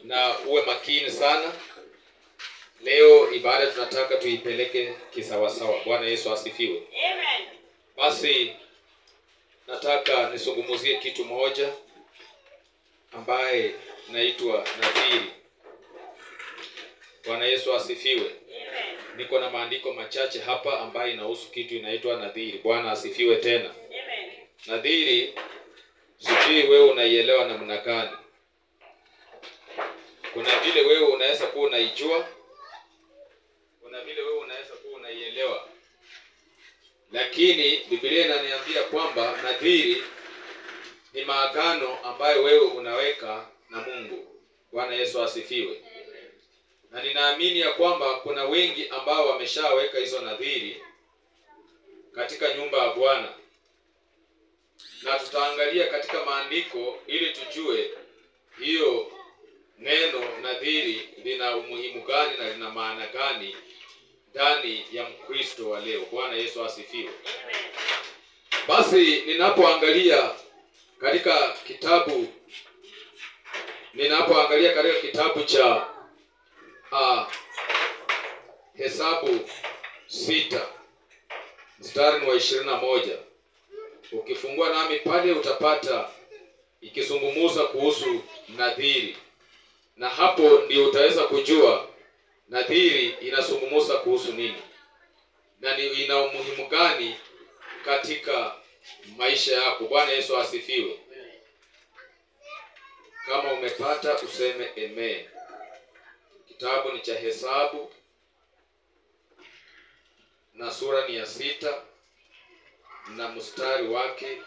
na uwe makini sana. Leo ibada tunataka tuipeleke kisawasawa. Bwana Yesu asifiwe. Amen. Basi nataka nisungumuzie kitu moja ambaye naitwa nadhiri. Bwana Yesu asifiwe. Amen. Niko na maandiko machache hapa ambaye inahusu kitu inaitwa nadhiri. Bwana asifiwe tena. Amen. Nadhiri, sijui wewe unaielewa namna gani. Kuna vile wewe unaweza kuwa unaijua, kuna vile wewe unaweza kuwa unaielewa. Lakini Biblia inaniambia kwamba nadhiri ni maagano ambayo wewe unaweka na Mungu. Bwana Yesu asifiwe. Na ninaamini ya kwamba kuna wengi ambao wameshaweka hizo nadhiri katika nyumba ya Bwana. Na tutaangalia katika maandiko ili tujue hiyo neno nadhiri lina umuhimu gani na lina maana gani ndani ya Mkristo wa leo. Bwana Yesu asifiwe. Basi ninapoangalia katika kitabu cha Hesabu 6 mstari wa 21, ukifungua nami pale utapata ikizungumza kuhusu nadhiri. Na hapo ndio utaweza kujua nadhiri inazungumza kuhusu nini na ina umuhimu gani katika maisha yako. Bwana Yesu asifiwe. Kama umepata useme amen. Kitabu ni cha Hesabu na sura ni ya 6 na mstari wake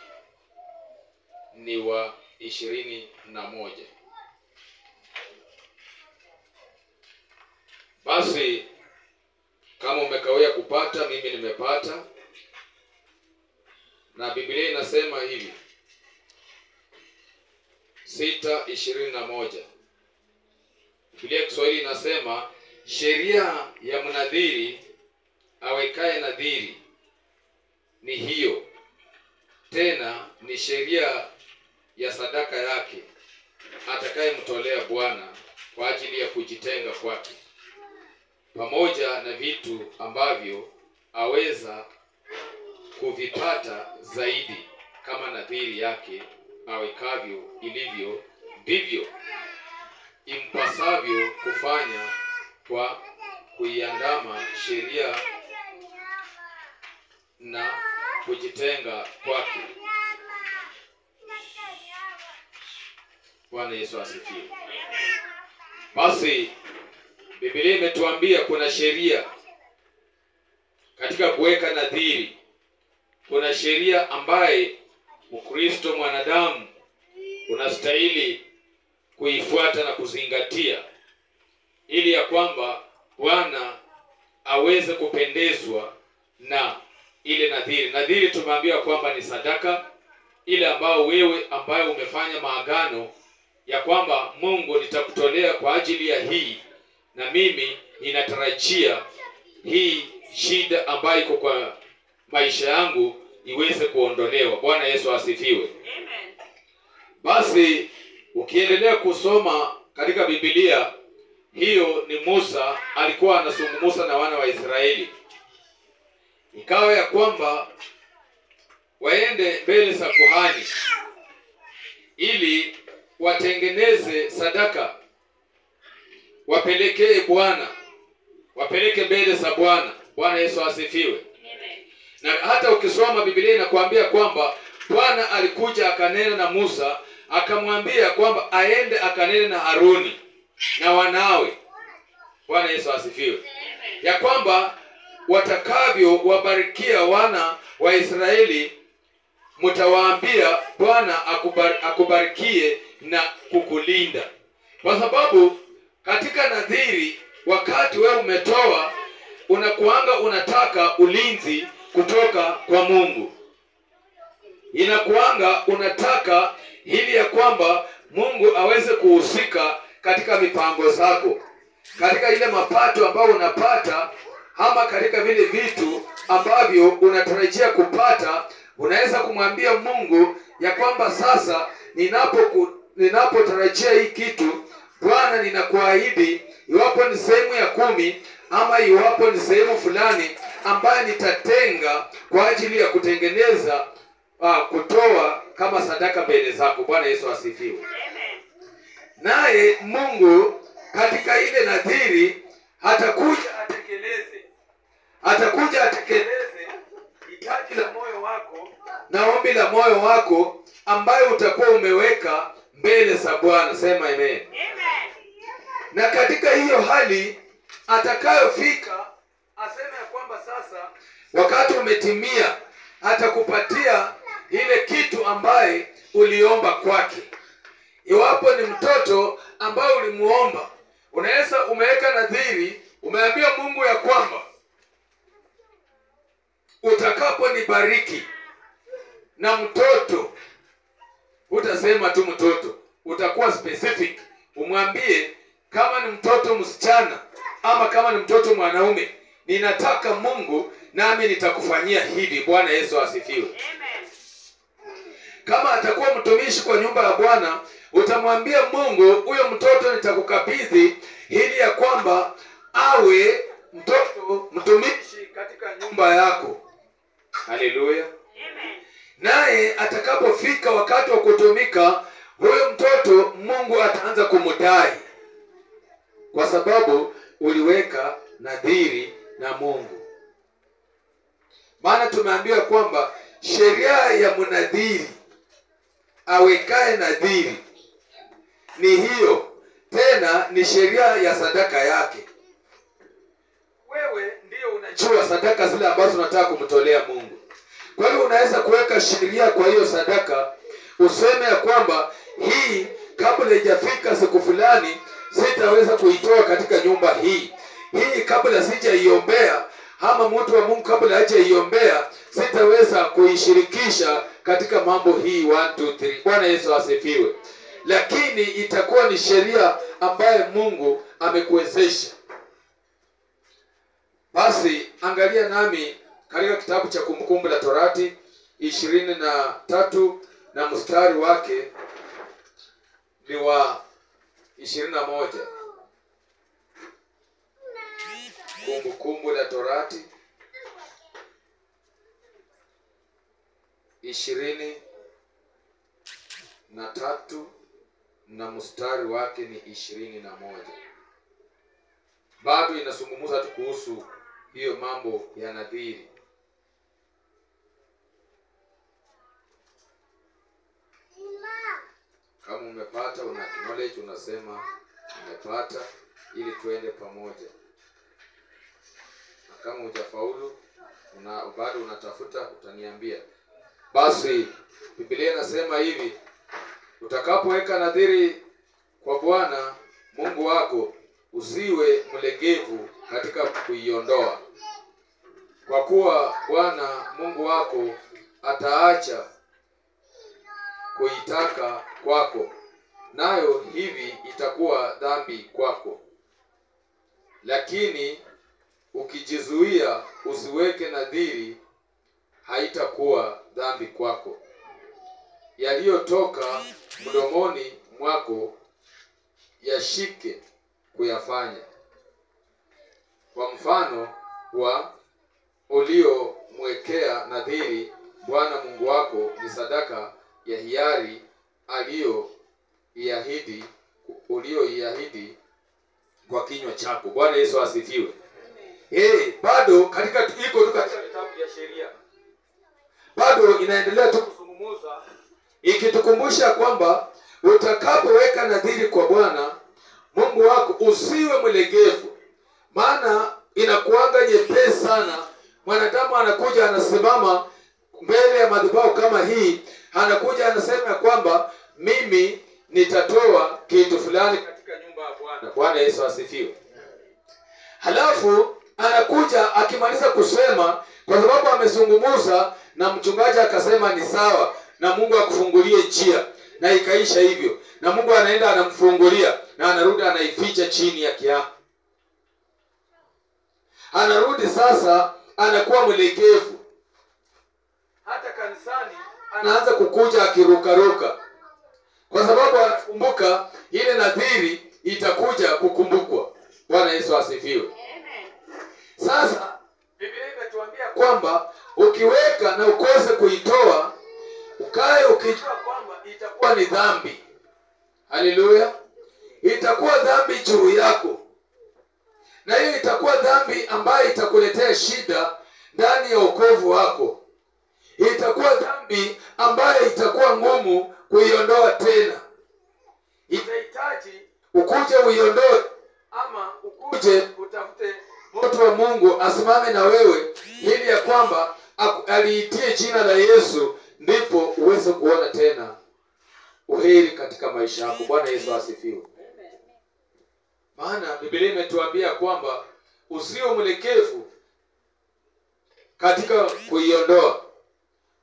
ni wa 21. Basi kama umekawia kupata, mimi nimepata. Na Biblia inasema hivi, 6:21. Biblia Kiswahili inasema, sheria ya mnadhiri awekaye nadhiri ni hiyo, tena ni sheria ya sadaka yake atakayemtolea Bwana kwa ajili ya kujitenga kwake, pamoja na vitu ambavyo aweza kuvipata zaidi, kama nadhiri yake awekavyo ilivyo, ndivyo impasavyo kufanya kwa kuiandama sheria na kujitenga kwake. Bwana Yesu asifiwe. Basi Biblia imetuambia kuna sheria katika kuweka nadhiri. Kuna sheria ambaye Mkristo mwanadamu unastahili kuifuata na kuzingatia, ili ya kwamba Bwana aweze kupendezwa na ile nadhiri. Nadhiri tumeambiwa kwamba ni sadaka ile ambao wewe ambaye umefanya maagano ya kwamba Mungu, nitakutolea kwa ajili ya hii, na mimi ninatarajia hii shida ambayo iko kwa maisha yangu iweze kuondolewa. Bwana Yesu asifiwe. Amen. Basi ukiendelea kusoma katika Biblia, hiyo ni Musa alikuwa anazungumza na wana wa Israeli. Ikawa ya kwamba waende mbele za kuhani ili watengeneze sadaka, wapelekee Bwana, wapeleke mbele za Bwana. Bwana Yesu asifiwe. Amen. Na hata ukisoma Biblia inakuambia kwamba Bwana alikuja akanena na Musa, akamwambia kwamba aende akanene na Haruni na wanawe. Bwana Yesu asifiwe. Ya kwamba watakavyo wabarikia wana wa Israeli, mtawaambia Bwana akubarikie na kukulinda. Kwa sababu katika nadhiri, wakati wewe umetoa, unakuanga unataka ulinzi kutoka kwa Mungu. Inakuanga unataka ili ya kwamba Mungu aweze kuhusika katika mipango zako, katika ile mapato ambayo unapata, ama katika vile vitu ambavyo unatarajia kupata. Unaweza kumwambia Mungu ya kwamba sasa ninapotarajia hii kitu, Bwana, ninakuahidi iwapo ni sehemu ya 10 ama iwapo ni sehemu fulani ambayo nitatenga kwa ajili ya kutengeneza kutoa kama sadaka mbele zako. Bwana Yesu asifiwe. Naye Mungu katika ile nadhiri atakuja atekeleze hitaji la moyo wako na ombi la moyo wako ambayo utakuwa umeweka mbele za Bwana. Sema amen. Na katika hiyo hali atakayofika aseme ya kwamba sasa wakati umetimia, atakupatia ile kitu ambaye uliomba kwake. Iwapo ni mtoto ambaye ulimuomba, unaweza umeweka nadhiri, umeambia Mungu ya kwamba utakaponibariki na mtoto, utasema tu mtoto, utakuwa specific. Umwambie kama ni mtoto msichana ama kama ni mtoto mwanaume, ninataka Mungu nami nitakufanyia hivi. Bwana Yesu asifiwe. Kama atakuwa mtumishi kwa nyumba ya Bwana, utamwambia Mungu, huyo mtoto nitakukabidhi ili ya kwamba awe mtoto mtumishi katika nyumba yako. Haleluya. Naye atakapofika wakati wa kutumika, huyo mtoto Mungu ataanza kumdai, kwa sababu uliweka nadhiri na Mungu. Maana tumeambiwa kwamba sheria ya mnadhiri awekae nadhiri ni hiyo, tena ni sheria ya sadaka yake. Wewe ndio unajua sadaka zile ambazo unataka kumtolea Mungu. Kwa hiyo unaweza kuweka sheria kwa hiyo sadaka, useme ya kwamba hii kabla haijafika siku fulani sitaweza kuitoa katika nyumba hii. Hii kabla sijaiombea ama mtu wa Mungu kabla hajaiombea sitaweza kuishirikisha katika mambo hii 1 2 3. Bwana Yesu asifiwe. Lakini itakuwa ni sheria ambaye Mungu amekuwezesha. Basi angalia nami katika kitabu cha Kumbukumbu la Torati 23 na mstari wake ni wa 21. Kumbukumbu la Torati 23 na mstari wake ni 21. Bado inazungumza tu kuhusu hiyo mambo ya nadhiri. Kama umepata una acknowledge, unasema umepata ili tuende pamoja. Na kama hujafaulu bado unatafuta, utaniambia. Basi Biblia inasema hivi: utakapoweka nadhiri kwa Bwana Mungu wako, usiwe mlegevu katika kuiondoa, kwa kuwa Bwana Mungu wako ataacha kuitaka kwako, nayo hivi itakuwa dhambi kwako. Lakini ukijizuia usiweke nadhiri, haitakuwa dhambi kwako. Yaliyotoka mdomoni mwako yashike kuyafanya, kwa mfano wa uliomwekea nadhiri Bwana Mungu wako ni sadaka ya hiari ulioiahidi kwa kinywa chako. Bwana Yesu asifiwe. Bado katika iko tu katika kitabu ya sheria, bado inaendelea tu kuzungumza ikitukumbusha kwamba utakapoweka nadhiri kwa Bwana Mungu wako usiwe mlegevu. Maana inakuanga nyepesi sana mwanadamu anakuja anasimama mbele ya madhabahu kama hii, anakuja anasema kwamba mimi nitatoa kitu fulani katika nyumba ya Bwana. Bwana Yesu asifiwe. Halafu anakuja akimaliza kusema, kwa sababu amezungumza na mchungaji akasema ni sawa, na Mungu akufungulie njia, na ikaisha hivyo, na Mungu anaenda anamfungulia na anarudi anaificha chini ya kiatu. Anarudi sasa anakuwa mlegevu. Hata kanisani anaanza kukuja akirukaruka, kwa sababu anakumbuka ile nadhiri ukijua kwamba itakuwa ni dhambi. Haleluya. Itakuwa dhambi juu yako. Na hiyo itakuwa dhambi ambayo itakuletea shida ndani ya wokovu wako. Itakuwa dhambi ambayo itakuwa ngumu kuiondoa tena. Itahitaji ukuje uiondoe, ama ukuje utafute mtu wa Mungu asimame na wewe, ili ya kwamba aliitie jina la Yesu, ndipo uweze kuona tena uheri katika maisha yako. Bwana Yesu asifiwe. Maana Biblia imetuambia kwamba usio mlekevu katika kuiondoa,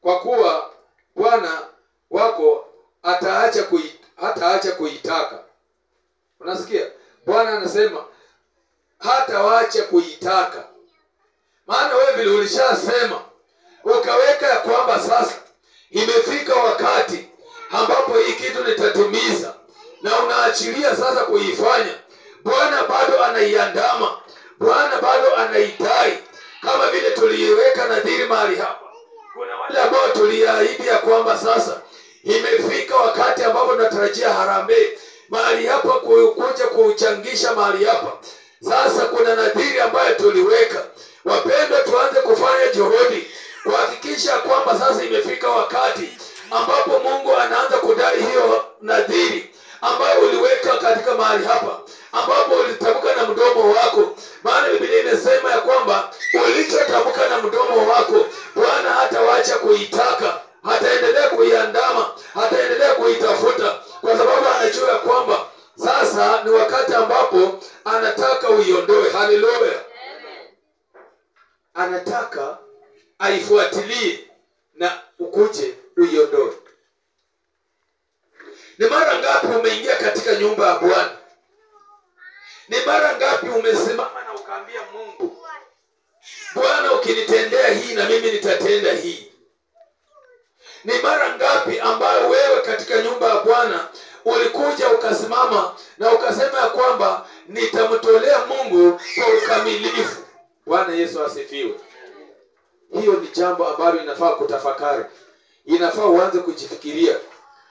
kwa kuwa Bwana wako hataacha kuitaka. Unasikia? Bwana anasema hataacha kuitaka. Maana wewe vile ulishasema ukaweka ya kwamba sasa imefika wakati ambapo hii kitu nitatimiza, na unaachilia sasa kuifanya. Bwana bado anaiandama, Bwana bado anaidai. Kama vile tuliweka nadhiri mahali hapa, kuna wale ambao tuliahidi ya kwamba sasa imefika wakati ambapo tunatarajia harambee mahali hapa, kuja kuchangisha mahali hapa. Sasa kuna nadhiri ambayo tuliweka. Wapendwa, tuanze kufanya juhudi kuhakikisha kwamba sasa imefika wakati ambapo Mungu anaanza kudai hiyo nadhiri ambayo uliweka katika mahali hapa, ambapo ulitamka na mdomo wako. Maana Biblia inasema ya kwamba ulichotamka na mdomo wako, Bwana hataacha kuitaka, hataendelea kuiandama, hataendelea kuitafuta, kwa sababu anajua kwamba sasa ni wakati ambapo anataka uiondoe. Haleluya. Anataka aifuatilie na ukuje uiondoe. Ni mara ngapi umeingia katika nyumba ya Bwana? Ni mara ngapi umesimama na ukaambia Mungu, Bwana ukinitendea hii na mimi nitatenda hii? Ni mara ngapi ambayo wewe katika nyumba ya Bwana ulikuja ukasimama na ukasema ya kwamba nitamtolea Mungu kwa ukamilifu? Bwana Yesu asifiwe. Hiyo ni jambo ambalo inafaa kutafakari. Inafaa uanze kujifikiria.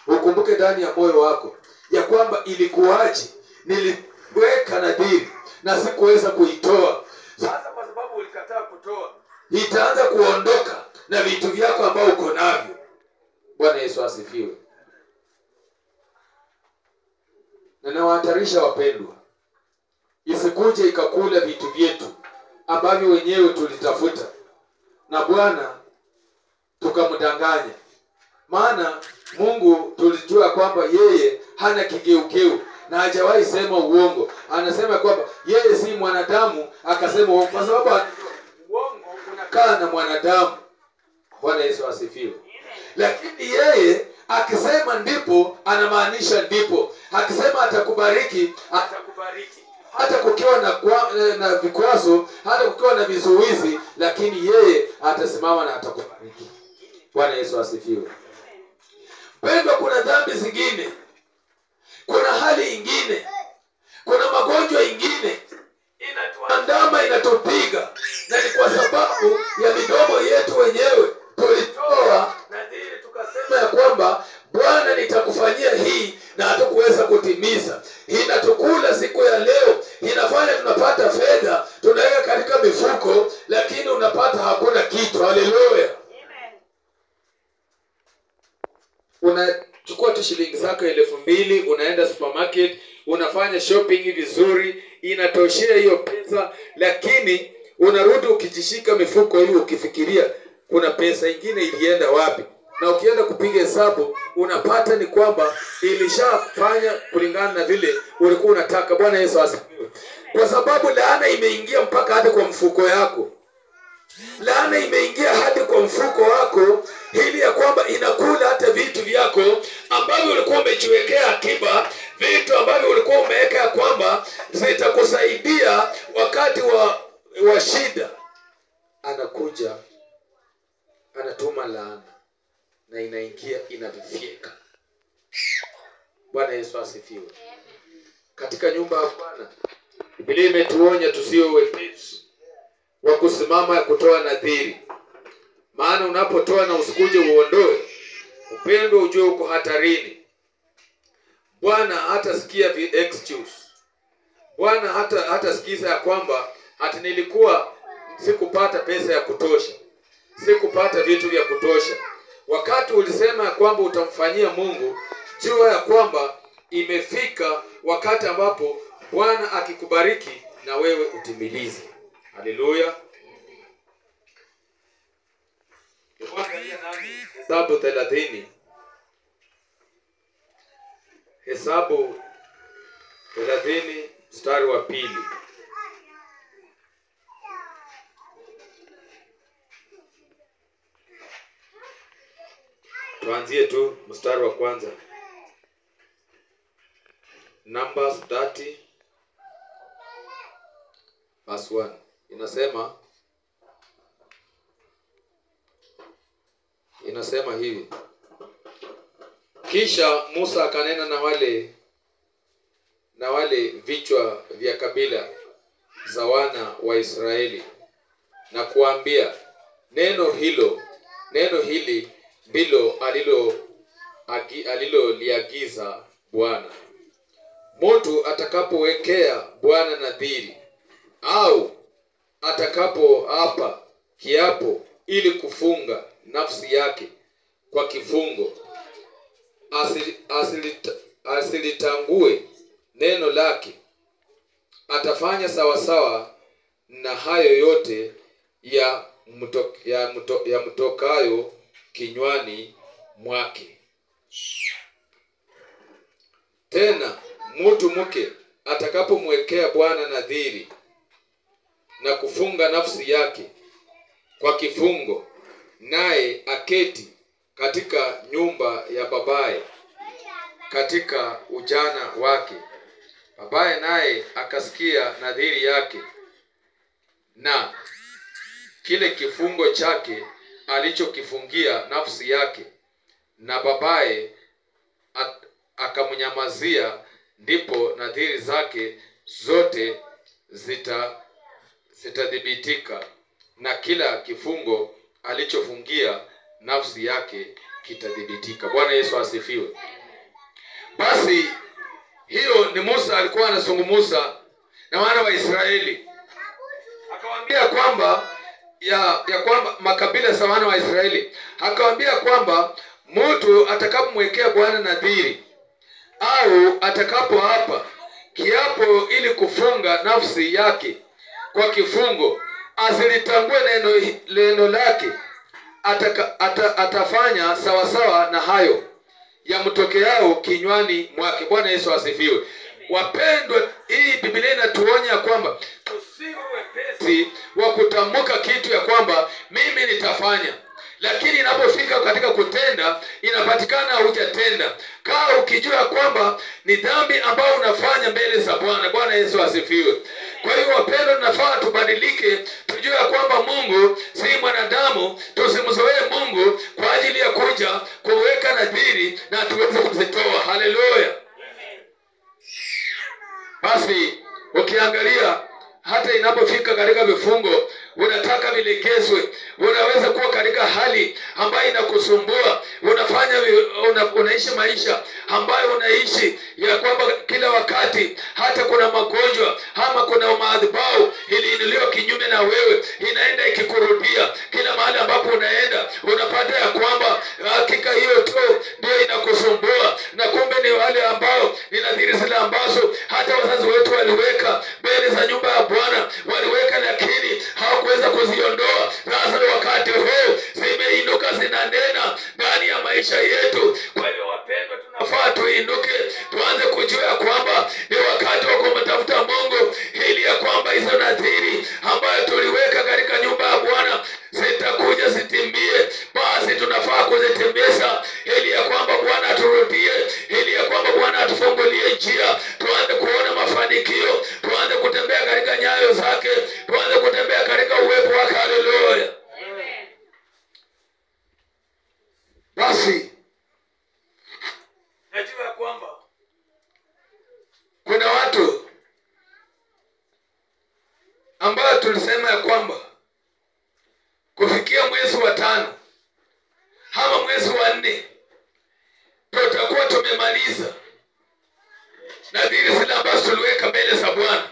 Ukumbuke ndani ya moyo wako ya kwamba ilikuwaje niliweka nadhiri na sikuweza kuitoa. Sasa kwa sababu ulikataa kutoa, itaanza kuondoka na vitu vyako ambao uko navyo. Bwana Yesu asifiwe. Na nawahatarisha wapendwa, isikuje ikakula vitu vyetu ambavyo wenyewe tulitafuta, na Bwana tukamdanganya. Maana Mungu tulijua kwamba yeye hana kigeukeu na hajawahi sema uongo. Anasema kwamba yeye si mwanadamu akasema uongo, kwa sababu uongo unakaa na mwanadamu. Bwana Yesu asifiwe. Lakini yeye akisema ndipo anamaanisha ndipo. Akisema atakubariki, atakubariki. Hata kukiwa na vikwazo, hata kukiwa na vizuizi, lakini yeye atasimama na atakubariki. Bwana Yesu asifiwe. Pendwa, kuna dhambi zingine, kuna hali ingine, kuna magonjwa ingine inatuandama, inatupiga, na ni kwa sababu ya midomo yetu wenyewe tulitoa nadhiri tukasema ya kwamba Bwana nitakufanyia hii, na hatukuweza kutimiza. Inatukula siku ya leo, inafanya tunapata fedha, tunaweka katika mifuko, lakini unapata hakuna kitu. Haleluya. Unachukua tu shilingi zako 2,000, unaenda supermarket, unafanya shopping vizuri, inatoshea hiyo pesa, lakini unarudi ukijishika mifuko hiyo ukifikiria kuna pesa ingine ilienda wapi. Na ukienda kupiga hesabu unapata ni kwamba ilishafanya kulingana na vile ulikuwa unataka. Bwana Yesu asifiwe. Kwa sababu laana imeingia mpaka hadi kwa mfuko yako. Laana imeingia hadi kwa mfuko wako, ili ya kwamba inakula hata vitu vyako ambavyo ulikuwa umejiwekea akiba, vitu ambavyo ulikuwa umeweka ya kwamba zitakusaidia wakati wa shida. Anakuja, anatuma laana na inaingia, inavifyeka. Bwana Yesu asifiwe. Katika nyumba ya Bwana Biblia imetuonya tusiwe wepesi wa kusimama ya kutoa nadhiri. Maana unapotoa na usikuje uondoe, Mpendwa, ujue uko hatarini. Bwana hatasikia excuse. Bwana hatasikiza ya kwamba hata nilikuwa sikupata pesa ya kutosha, sikupata vitu vya kutosha. Wakati ulisema ya kwamba utamfanyia Mungu, jua ya kwamba imefika wakati ambapo Bwana akikubariki na wewe utimilize. Haleluya. Hesabu 30. Hesabu 30 mstari wa 2. Tuanzie tu mstari wa kwanza. Numbers 30 verse 1. Inasema hivi: kisha Musa akanena na wale vichwa vya kabila za wana wa Israeli na kuambia, neno hili ndilo aliloliagiza Bwana. Mtu atakapowekea Bwana nadhiri au atakapoapa kiapo ili kufunga nafsi yake kwa kifungo, asilitangue neno lake, atafanya sawasawa na hayo yote ya mtokayo kinywani mwake. Tena mtu mke atakapomwekea Bwana nadhiri na kufunga nafsi yake kwa kifungo, naye aketi katika nyumba ya babaye katika ujana wake, babaye naye akasikia nadhiri yake na kile kifungo chake alichokifungia nafsi yake, na babaye akamnyamazia, ndipo nadhiri zake zote zitadhibitika na kila kifungo alichofungia nafsi yake kitadhibitika. Bwana Yesu asifiwe. Basi hiyo ni Musa alikuwa anazungumza na wana wa Israeli, akawaambia kwamba ya kwamba makabila za wana wa Israeli, akawaambia kwamba mtu atakapomwekea Bwana nadhiri au atakapoapa kiapo ili kufunga nafsi yake kwa kifungo, asilitangue neno lake, atafanya sawasawa na hayo yamtokeao kinywani mwake. Bwana Yesu asifiwe. Wapendwa, hii Biblia inatuonya kwamba tusiwe wepesi wa kutamka kitu ya kwamba mimi nitafanya, lakini inapofika katika kutenda inapatikana hujatenda. Kaa ukijua kwamba ni dhambi ambayo unafanya mbele za Bwana. Bwana Yesu asifiwe. Kwa hiyo wapendwa, tunafaa tubadilike, tujue kwamba Mungu si mwanadamu, tusimzoee Mungu kwa ajili ya kuja kuweka nadhiri na tuweze kuzitoa. Haleluya. Basi ukiangalia hata inapofika katika vifungo, unataka vilegezwe, unaweza kuwa katika hali ambayo inakusumbua, unaishi maisha ambayo unaishi ya kwamba kila wakati hata kuna magonjwa ama kuna madhabahu iliinuliwa kinyume na wewe, inaenda ikikurudia kila mahali ambapo unaenda, unapata ya kwamba hakika hiyo tu ndio inakusumbua, na kumbe ni wale ambao ni nadhiri zile ambazo hata wazazi wetu waliweka mbele za nyumba ya Bwana, waliweka lakini hawakuweza kuziondoa. Sasa wakati huu zimeinuka, zinanena ndani ya maisha yetu. Kwa hiyo wapendwa, tunafaa tuinuke, tuanze kujua kwamba ni wakati wa kumtafuta Mungu, ili ya kwamba hizo nadhiri ambayo tuliweka katika nyumba ya Bwana zitakuja zitimbie. Basi tunafaa kuzitembeza ili ya kwamba Bwana aturudie, ili ya kwamba Bwana atufungulie njia, tuanze kuona mafanikio, tuanze kutembea katika nyayo zake, tuanze kutembea katika uwepo wake. Haleluya. Basi najua kwamba kuna watu ambao tulisema ya kwamba kufikia mwezi wa 5 ama mwezi wa 4 nadhiri zile ambazo tuliweka mbele za Bwana.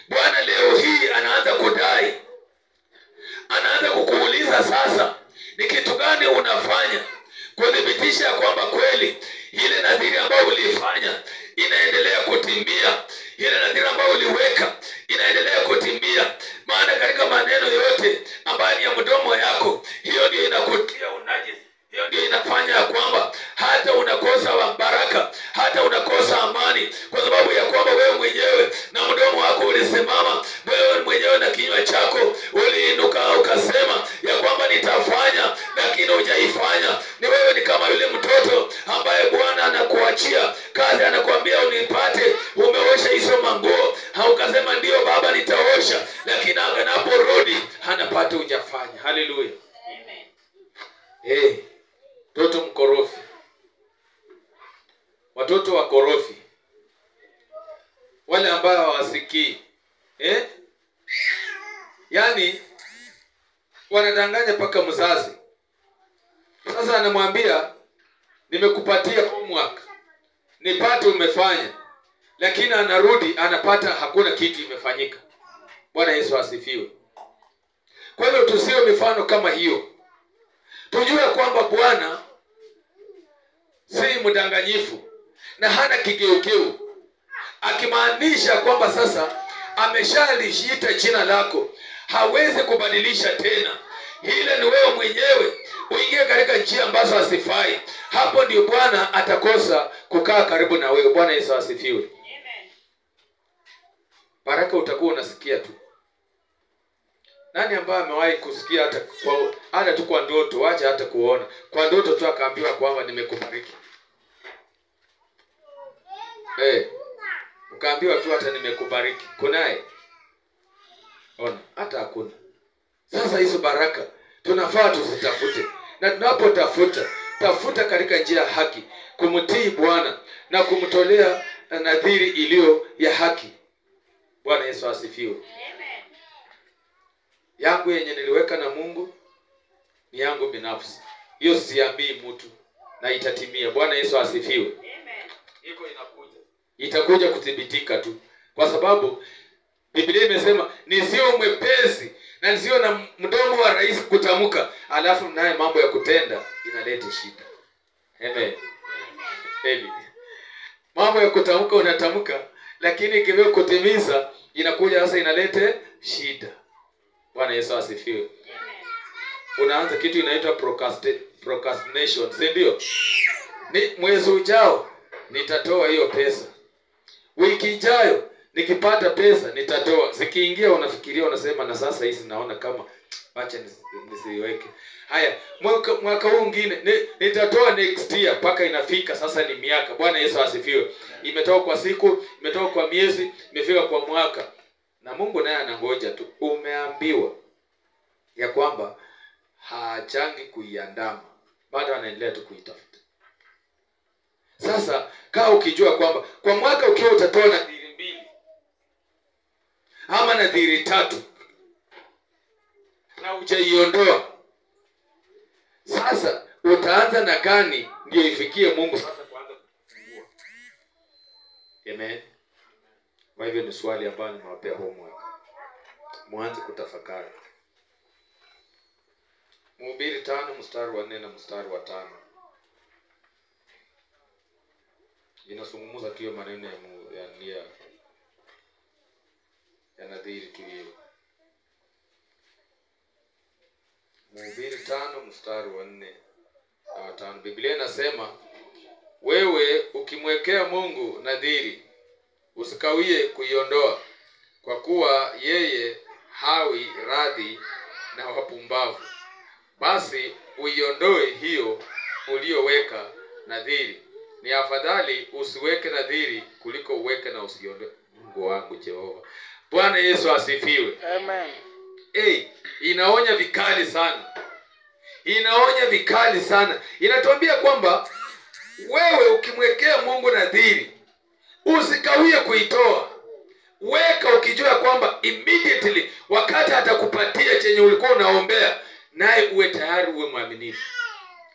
Bwana leo hii anaanza kudai, anaanza kukuuliza sasa, ni kitu gani unafanya kudhibitisha kwamba kweli ile nadhiri ambayo ulifanya inaendelea kutimia, ile nadhiri ambayo uliweka inaendelea kutimia. Maana katika maneno yote ambayo ni ya mdomo yako, hiyo ndio inakutia unajisi, hiyo ndio inafanya kwamba hata unakosa baraka, hata unakosa amani, kwa sababu ya kwamba wewe mwenyewe na mdomo wako ulisimama, wewe mwenyewe na kinywa chako uliinuka ukasema ya kwamba nitafanya, lakini hujaifanya. Ni wewe ni kama yule mtoto ambaye Bwana anakuachia kazi, anakuambia unipate, umeosha hizo manguo, ukasema ndio baba nitaosha, lakini anaporudi hanapata hujafanya. Haleluya. Amen. Mtoto mkorofi, watoto wakorofi, wale ambao hawasikii, yani wanadanganya paka mzazi. Sasa anamwambia nimekupatia homework, nipate umefanya, lakini anarudi anapata hakuna kitu imefanyika. Bwana Yesu asifiwe. Kwa hiyo tusiwe mifano kama hiyo. Tujue kwamba Bwana si mdanganyifu na hana kigeugeu, akimaanisha kwamba sasa ameshalijiita jina lako, hawezi kubadilisha tena. Ile ni wewe mwenyewe uingie katika njia ambazo hasifai, hapo ndio Bwana atakosa kukaa karibu na wewe. Bwana Yesu asifiwe. Amen. Baraka utakuwa unasikia tu. Nani ambaye amewahi kusikia hata tu kwa ndoto, wacha hata kuona, kwa ndoto tu akaambiwa kwamba nimekubariki? Ukaambiwa tu hata nimekubariki. Kunaye? Ona, hata hakuna. Sasa hizo baraka tunafaa tuzitafute. Na tunapotafuta, tafuta katika njia haki, kumtii Bwana na kumtolea nadhiri iliyo ya haki. Bwana Yesu asifiwe. Amen. Yangu yenye niliweka na Mungu ni yangu binafsi. Hiyo siambii mtu na itatimia. Bwana Yesu asifiwe. Amen. Iko itakuja kuthibitika tu. Kwa sababu Biblia imesema nisio mwepesi na nisio na mdomo wa rahisi kutamka, alafu naye mambo ya kutenda inaleta shida. Amen. Amen. Mambo ya kutamka unatamka, lakini kiwe kutimiza inakuja sasa inaleta shida. Bwana Yesu asifiwe. Amen. Unaanza kitu inaitwa procrastination, si ndio? Ni mwezi ujao nitatoa hiyo pesa, wiki ijayo nikipata pesa nitatoa. Zikiingia unafikiria, unasema na sasa hizi naona kama acha nisiweke. Haya, mwaka huu mwingine nitatoa next year, paka inafika sasa ni miaka. Bwana Yesu asifiwe. Imetoka kwa siku, imetoka kwa miezi, imefika kwa mwaka. Na Mungu naye anangoja tu. Umeambiwa ya kwamba hachangi kuiandama, bado anaendelea tu kuitafuta. Sasa kaa ukijua kwamba kwa mwaka ukiwa utatoa nadhiri 2 ama nadhiri 3 na hujaiondoa, sasa utaanza na gani ndio ifikie Mungu sasa kuanza kufungua? Amen. Kwa hivyo ni swali ambalo nimewapea homework, mwanze kutafakari. Mhubiri 5 mstari wa 4 na mstari wa 5 inazungumza tu maneno ya nadhiri tu hiyo. Mhubiri 5 mstari wa 4 na wa 5, Biblia inasema, wewe ukimwekea Mungu nadhiri usikawie kuiondoa, kwa kuwa yeye hawi radhi na wapumbavu. Basi uiondoe hiyo uliyoweka nadhiri. Ni afadhali usiweke nadhiri kuliko uweke na usiondoe. Mungu wangu Jehova. Bwana Yesu asifiwe. Amen. Inaonya vikali sana. Inaonya vikali sana. Inatuambia kwamba wewe ukimwekea Mungu nadhiri usikawie kuitoa. Weka ukijua kwamba immediately wakati atakupatia chenye ulikuwa unaombea, naye uwe tayari, uwe mwaminifu.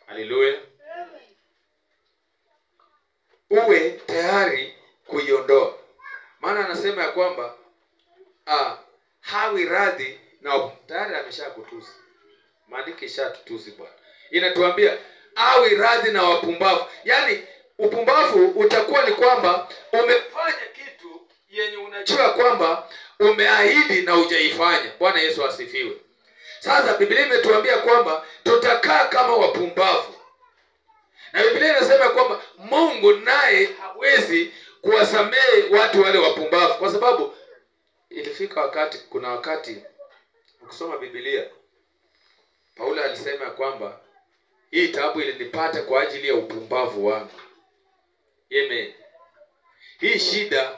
Haleluya. Uwe tayari kuiondoa. Maana anasema ya kwamba hawi radhi na tayari ameshakutusi. Maandiko ishatutusi Bwana. Inatuambia hawi radhi na wapumbavu. Yaani upumbavu utakuwa ni kwamba umefanya kitu yenye unajua kwamba umeahidi na hujaifanya. Bwana Yesu asifiwe. Sasa Biblia imetuambia kwamba tutakaa kama wapumbavu. Na Biblia inasema kwamba Mungu naye hawezi kuwasamehe watu wale wapumbavu, kwa sababu kuna wakati ukisoma Biblia Paulo alisema kwamba hii taabu ilinipata kwa ajili ya upumbavu wangu. Amen. Hii shida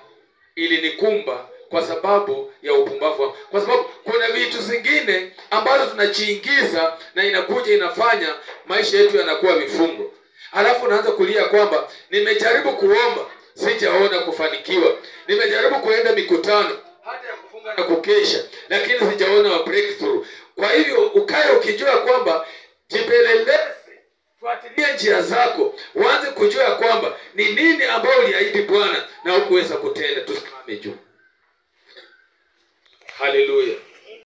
ilinikumba kwa sababu ya upumbavu wangu. Kwa sababu kuna vitu zingine ambazo tunajiingiza na inakuja inafanya maisha yetu yanakuwa vifungo. Alafu unaanza kulia kwamba nimejaribu kuomba, sijaona kufanikiwa. Nimejaribu kuenda mikutano hata ya kufunga na kukesha, lakini sijaona breakthrough. Kwa hivyo ukae ukijua kwamba jipeleleze, fuatilia njia zako, uanze kujua kwamba ni nini ambao uliahidi Bwana na hukuweza kutenda. Tusimame juu. Haleluya.